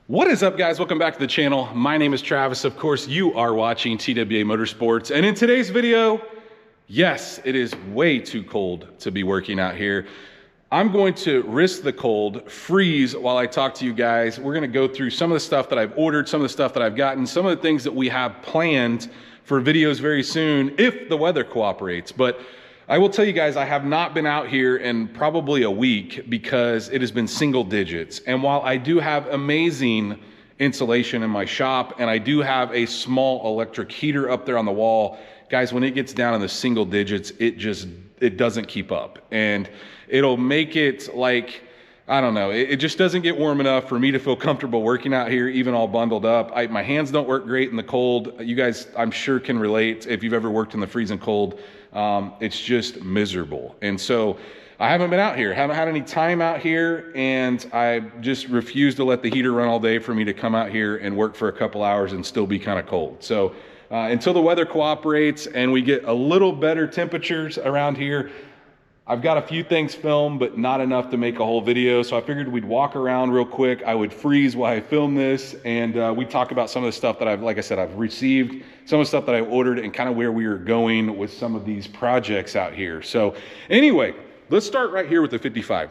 What is up, guys? Welcome back to the channel. My name is Travis. Of course, you are watching TWA Motorsports. And in today's video, yes, it is way too cold to be working out here. I'm going to risk the cold, freeze while I talk to you guys. We're gonna go through some of the stuff that I've ordered, some of the stuff that I've gotten, some of the things that we have planned for videos very soon, if the weather cooperates. But I will tell you guys, I have not been out here in probably a week because it has been single digits. And while I do have amazing insulation in my shop and I do have a small electric heater up there on the wall, guys, when it gets down in the single digits, it doesn't keep up. And it'll make it like, I don't know, it just doesn't get warm enough for me to feel comfortable working out here, even all bundled up. My hands don't work great in the cold. You guys, I'm sure, can relate if you've ever worked in the freezing cold. It's just miserable. And so I haven't been out here, haven't had any time out here, and I just refuse to let the heater run all day for me to come out here and work for a couple hours and still be kind of cold. So until the weather cooperates and we get a little better temperatures around here, I've got a few things filmed, but not enough to make a whole video. So I figured we'd walk around real quick. I would freeze while I film this, and we talk about some of the stuff that like I said, I've received, some of the stuff that I've ordered, and kind of where we are going with some of these projects out here. So anyway, let's start right here with the 55.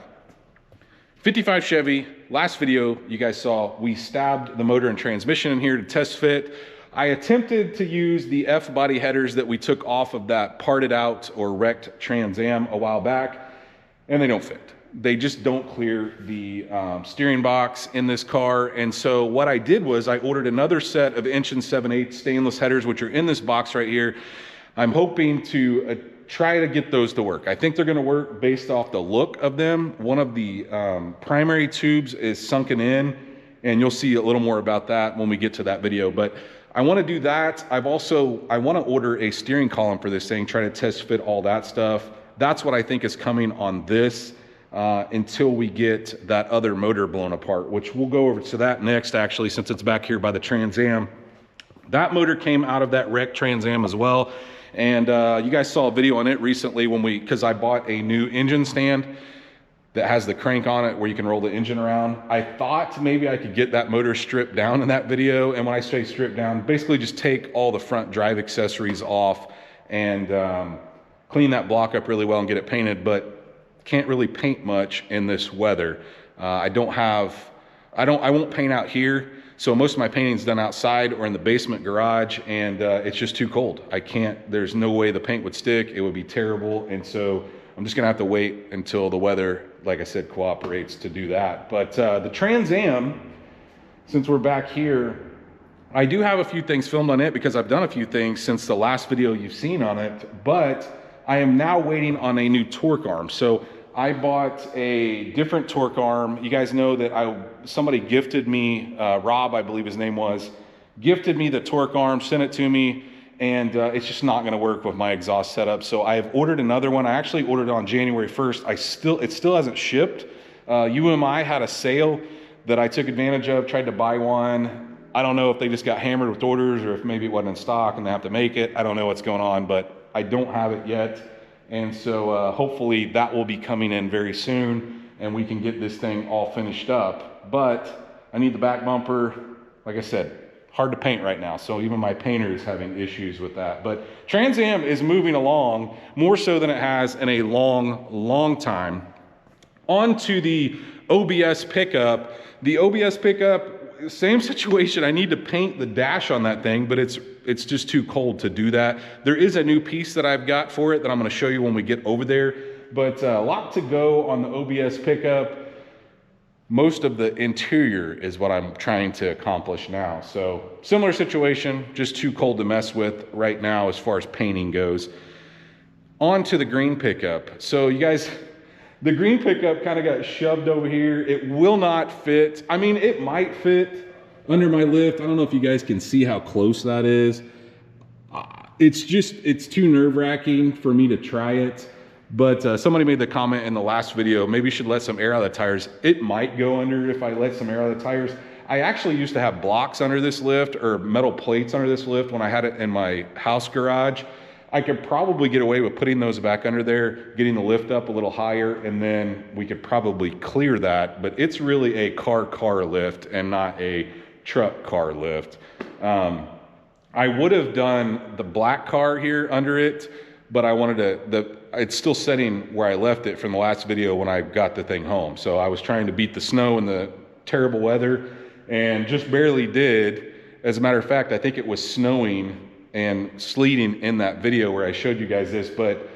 55 Chevy. Last video you guys saw, we stabbed the motor and transmission in here to test fit. I attempted to use the F body headers that we took off of that parted out or wrecked Trans Am a while back, and they don't fit. They just don't clear the steering box in this car. And so what I did was I ordered another set of 1 7/8 stainless headers, which are in this box right here. I'm hoping to try to get those to work. I think they're gonna work based off the look of them. One of the primary tubes is sunken in, and you'll see a little more about that when we get to that video. But I want to do that. I want to order a steering column for this thing, try to test fit all that stuff. That's what I think is coming on this until we get that other motor blown apart, which we'll go over to that next, actually, since it's back here by the Trans Am. That motor came out of that wrecked Trans Am as well. And you guys saw a video on it recently because I bought a new engine stand that has the crank on it where you can roll the engine around. I thought maybe I could get that motor stripped down in that video. And when I say stripped down, basically just take all the front drive accessories off and clean that block up really well and get it painted, but can't really paint much in this weather. I won't paint out here. So most of my painting's done outside or in the basement garage, and it's just too cold. There's no way the paint would stick. It would be terrible. And so I'm just gonna have to wait until the weather, like I said, cooperates to do that. But the Trans Am, since we're back here, I do have a few things filmed on it because I've done a few things since the last video you've seen on it, but I am now waiting on a new torque arm. So I bought a different torque arm. You guys know that somebody gifted me, Rob, I believe his name was, gifted me the torque arm, sent it to me, and it's just not gonna work with my exhaust setup. So I have ordered another one. I actually ordered it on January 1st. It still hasn't shipped. UMI had a sale that I took advantage of, tried to buy one. I don't know if they just got hammered with orders or if maybe it wasn't in stock and they have to make it. I don't know what's going on, but I don't have it yet. And so hopefully that will be coming in very soon and we can get this thing all finished up. But I need the back bumper, like I said, hard to paint right now, so even my painter is having issues with that. But Trans Am is moving along more so than it has in a long time. On to the OBS pickup. The OBS pickup, same situation. I need to paint the dash on that thing, but it's just too cold to do that. There is a new piece that I've got for it that I'm gonna show you when we get over there, but a lot to go on the OBS pickup. Most of the interior is what I'm trying to accomplish now. So similar situation, just too cold to mess with right now as far as painting goes. On to the green pickup. So you guys, the green pickup kind of got shoved over here. It will not fit. I mean, it might fit under my lift. I don't know if you guys can see how close that is. It's too nerve-wracking for me to try it. But somebody made the comment in the last video, maybe you should let some air out of the tires. It might go under if I let some air out of the tires. I actually used to have blocks under this lift or metal plates under this lift when I had it in my house garage. I could probably get away with putting those back under there, getting the lift up a little higher, and then we could probably clear that. But it's really a car lift and not a truck car lift. I would have done the black car here under it, but I wanted to, it's still sitting where I left it from the last video when I got the thing home. So I was trying to beat the snow and the terrible weather and just barely did. As a matter of fact, I think it was snowing and sleeting in that video where I showed you guys this. But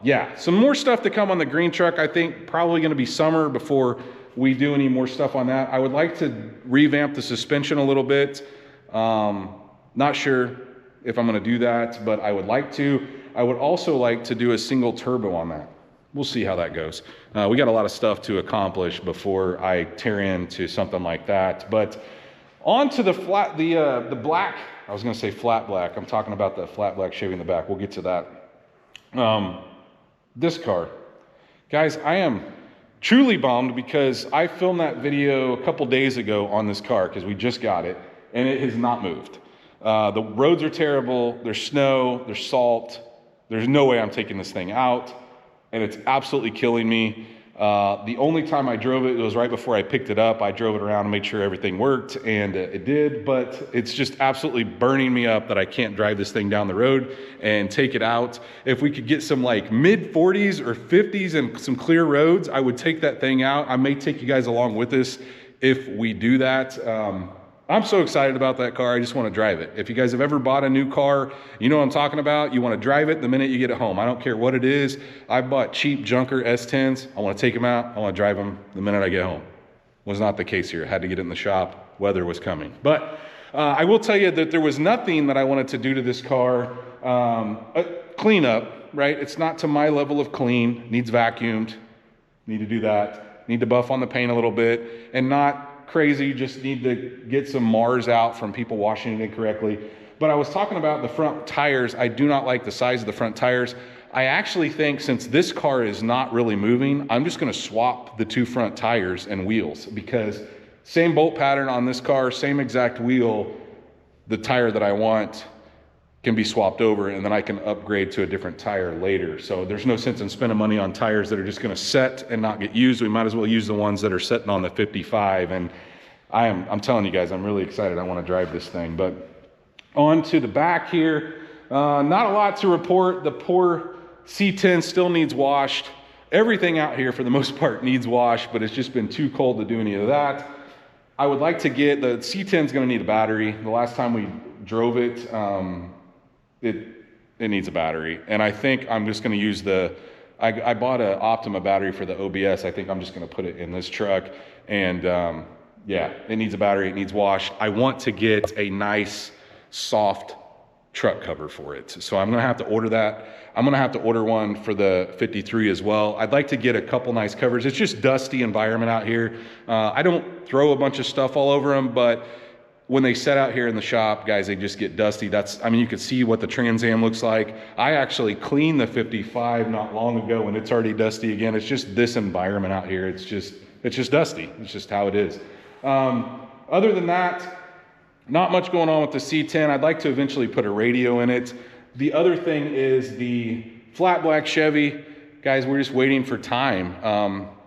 yeah, some more stuff to come on the green truck. I think probably going to be summer before we do any more stuff on that. I would like to revamp the suspension a little bit. Not sure if I'm going to do that, but I would like to. I would also like to do a single turbo on that. We'll see how that goes. We got a lot of stuff to accomplish before I tear into something like that. But on to the black. I was going to say flat black. I'm talking about the flat black Chevy in the back. We'll get to that. This car. Guys, I am truly bummed because I filmed that video a couple days ago on this car because we just got it, and it has not moved. The roads are terrible. There's snow. There's salt. There's no way I'm taking this thing out, and it's absolutely killing me. The only time I drove it was right before I picked it up. I drove it around and made sure everything worked, and it did, but it's just absolutely burning me up that I can't drive this thing down the road and take it out. If we could get some like mid 40s or 50s and some clear roads, I would take that thing out. I may take you guys along with us if we do that. I'm so excited about that car. I just want to drive it. If you guys have ever bought a new car, you know what I'm talking about. You want to drive it the minute you get it home. I don't care what it is. I bought cheap junker S10s. I want to take them out. I want to drive them the minute I get home. Was not the case here. I had to get it in the shop. Weather was coming. But I will tell you that there was nothing that I wanted to do to this car. Clean up, right? It's not to my level of clean. Needs vacuumed. Need to do that. Need to buff on the paint a little bit. And not crazy, just need to get some Mars out from people washing it incorrectly. But I was talking about the front tires. I do not like the size of the front tires. I actually think since this car is not really moving, I'm just going to swap the two front tires and wheels, because same bolt pattern on this car, same exact wheel, the tire that I want can be swapped over, and then I can upgrade to a different tire later. So there's no sense in spending money on tires that are just going to set and not get used. We might as well use the ones that are sitting on the 55. And I'm telling you guys, I'm really excited. I want to drive this thing. But on to the back here, not a lot to report. The poor C10 still needs washed. Everything out here for the most part needs washed, but it's just been too cold to do any of that. I would like to get, the C10 is going to need a battery. The last time we drove it, it needs a battery, and I think I'm just going to use I bought an Optima battery for the OBS. I think I'm just going to put it in this truck, and yeah, it needs a battery. It needs washed. I want to get a nice soft truck cover for it, so I'm going to have to order that. I'm going to have to order one for the 53 as well. I'd like to get a couple nice covers. It's just dusty environment out here. I don't throw a bunch of stuff all over them, but when they set out here in the shop, guys, they just get dusty. I mean, you can see what the Trans Am looks like. I actually cleaned the 55 not long ago, and it's already dusty again. It's just this environment out here. It's just dusty. It's just how it is. Other than that, not much going on with the C10. I'd like to eventually put a radio in it. The other thing is the flat black Chevy. Guys, we're just waiting for time.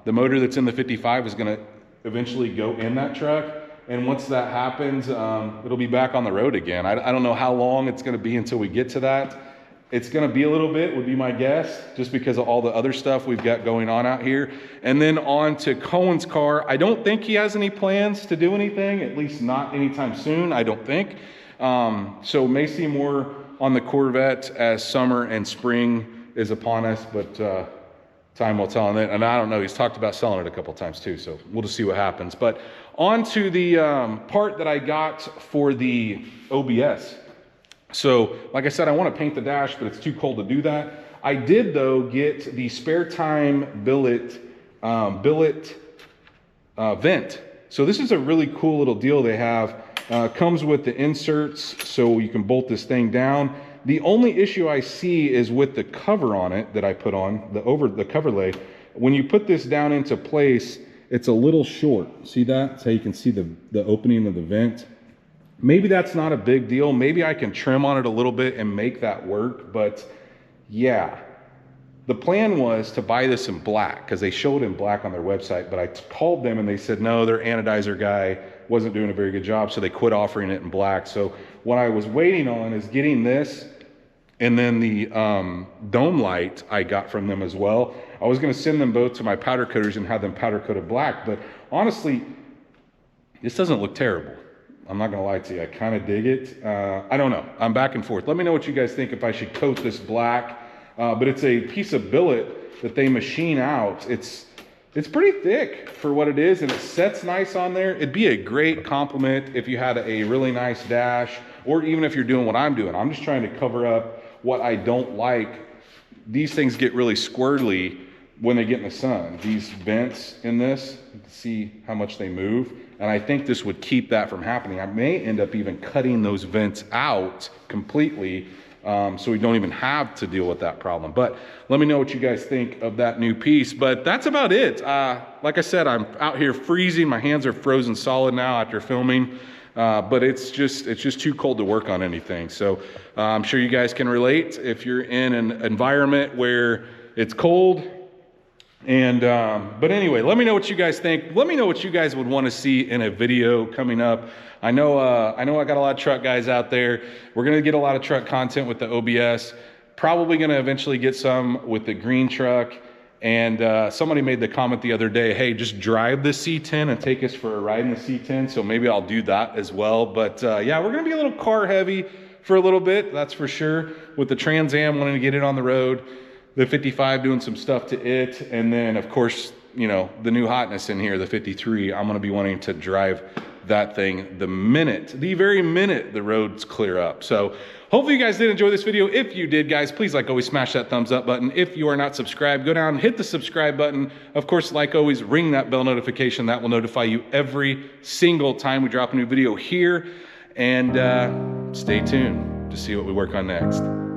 The motor that's in the 55 is going to eventually go in that truck. And once that happens, it'll be back on the road again. I don't know how long it's going to be until we get to that. It's going to be a little bit, would be my guess, just because of all the other stuff we've got going on out here. And then on to Cohen's car. I don't think he has any plans to do anything, at least not anytime soon, I don't think. So may see more on the Corvette as summer and spring is upon us, but time will tell on it. And I don't know, he's talked about selling it a couple times too, so we'll just see what happens. But on to the part that I got for the OBS. So, like I said, I want to paint the dash, but it's too cold to do that. I did, though, get the spare time billet vent. So this is a really cool little deal they have. Comes with the inserts, so you can bolt this thing down. The only issue I see is with the cover on it that I put on, the cover lay. When you put this down into place, it's a little short. See that? That's how you can see the opening of the vent. Maybe that's not a big deal. Maybe I can trim on it a little bit and make that work. But yeah, the plan was to buy this in black because they showed in black on their website, but I called them and they said, no, their anodizer guy wasn't doing a very good job. So they quit offering it in black. So what I was waiting on is getting this and then the dome light I got from them as well. I was going to send them both to my powder coaters and have them powder coated black. But honestly, this doesn't look terrible. I'm not gonna lie to you, I kind of dig it. I don't know, I'm back and forth. Let me know what you guys think if I should coat this black. But it's a piece of billet that they machine out. It's pretty thick for what it is, and it sets nice on there. It'd be a great compliment if you had a really nice dash, or even if you're doing what I'm doing. I'm just trying to cover up what I don't like. These things get really squirrely when they get in the sun. These vents in this, you can see how much they move. And I think this would keep that from happening. I may end up even cutting those vents out completely so we don't even have to deal with that problem. But let me know what you guys think of that new piece. But that's about it. Like I said, I'm out here freezing. My hands are frozen solid now after filming. But it's just too cold to work on anything. So I'm sure you guys can relate if you're in an environment where it's cold. And but anyway, let me know what you guys think. Let me know what you guys would want to see in a video coming up. I know I got a lot of truck guys out there. We're gonna get a lot of truck content with the OBS. Probably gonna eventually get some with the green truck. And somebody made the comment the other day, hey, just drive the C10 and take us for a ride in the C10. So maybe I'll do that as well. But yeah, we're gonna be a little car heavy for a little bit, that's for sure. With the Trans Am, wanting to get it on the road. The 55 doing some stuff to it, and then of course, you know, the new hotness in here, the 53, I'm gonna be wanting to drive that thing the very minute the roads clear up. So hopefully you guys did enjoy this video. If you did, guys, please, like always, smash that thumbs up button. If you are not subscribed, go down and hit the subscribe button. Of course, like always, ring that bell notification. That will notify you every single time we drop a new video here. And stay tuned to see what we work on next.